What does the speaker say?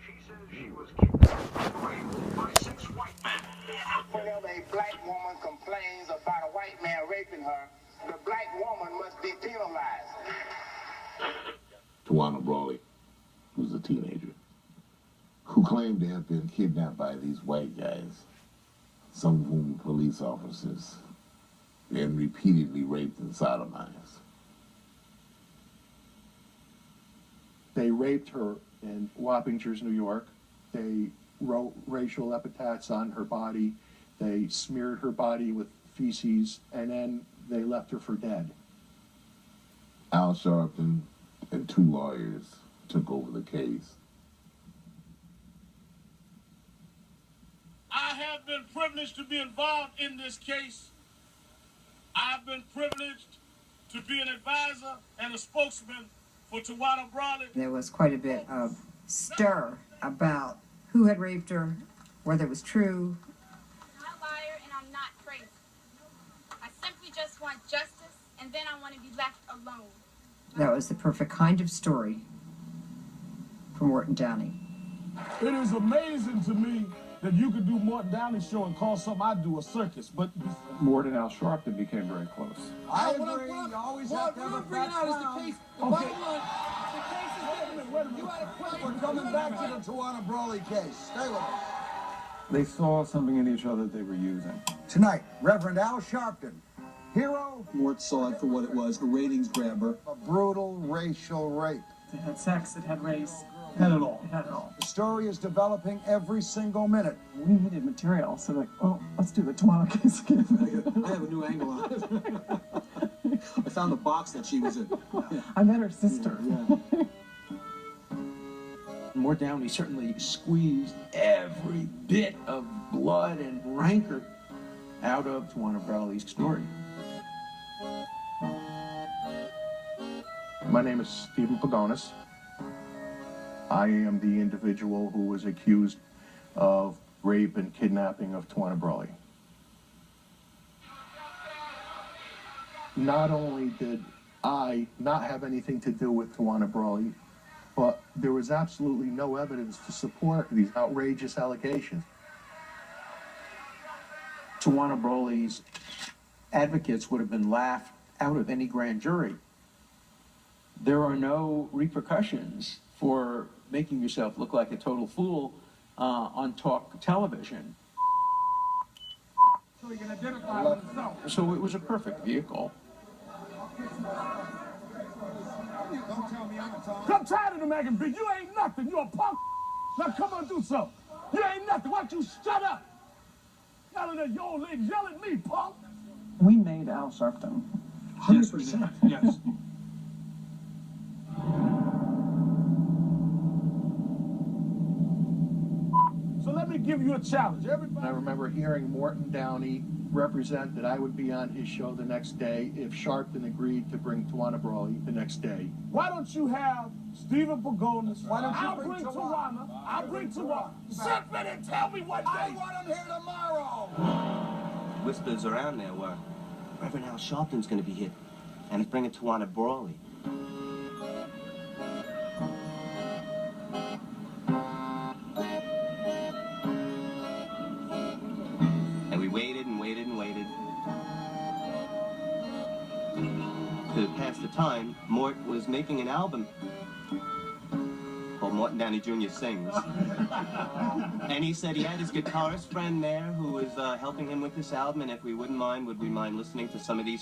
She says she was kidnapped and raped by 6 white men. Whenever a black woman complains about a white man raping her, the black woman must be penalized. Tawana Brawley was a teenager who claimed to have been kidnapped by these white guys, some of whom were police officers, and repeatedly raped and sodomized. They raped her in Wappingers, New York. They wrote racial epithets on her body. They smeared her body with feces, and then they left her for dead. Al Sharpton and 2 lawyers took over the case. I have been privileged to be involved in this case. I've been privileged to be an advisor and a spokesman for Tawana Brawley. There was quite a bit of stir about who had raped her, whether it was true. I'm not a liar and I'm not crazy. I simply just want justice, and then I want to be left alone. That was the perfect kind of story for Mort and Downey. It is amazing to me that you could do Mort Downey show and call something I do a circus, but Mort and Al Sharpton became very close. I agree. You always have to have a back ground. The bottom line, the case is different. You had a point. We're coming back to the Tawana Brawley case. Stay with us. They saw something in each other they were using. Tonight, Reverend Al Sharpton, hero. Mort saw it for what it was, a ratings grabber. A brutal racial rape. It had sex, it had race. It had it all. It had it all. The story is developing every single minute. We needed material, so like, oh, let's do the Tawana case again. I have a new angle on it. I found the box that she was in. I met her sister. Yeah. Mort Downey certainly squeezed every bit of blood and rancor out of Tawana Brawley's story. My name is Stephen Pagonis. I am the individual who was accused of rape and kidnapping of Tawana Brawley. Not only did I not have anything to do with Tawana Brawley, but there was absolutely no evidence to support these outrageous allegations. Tawana Brawley's advocates would have been laughed out of any grand jury. There are no repercussions for making yourself look like a total fool on talk television. so he can identify himself. So it was a perfect vehicle. I'm tired of the Megan B. You ain't nothing. You a punk. Now come on, do something. You ain't nothing. Why don't you shut up? Yelling at your old lady. Yell at me, punk. We made Al Sharpton. 100%. Yes. So let me give you a challenge. Everybody. I remember hearing Mort Downey represent that I would be on his show the next day if Sharpton agreed to bring Tawana Brawley the next day. Why don't you have Stephen Pagonis? Why don't you I'll bring Tawana. I'll bring Tawana. Sit there and tell me what day. I want him here tomorrow. Whispers around there were Reverend Al Sharpton's going to be hit, and he's bringing Tawana Brawley. And we waited and waited and waited. To pass the time, Mort was making an album called Mort and Downey Jr. Sings. And he said he had his guitarist friend there who was helping him with this album, and if we wouldn't mind, would we mind listening to some of these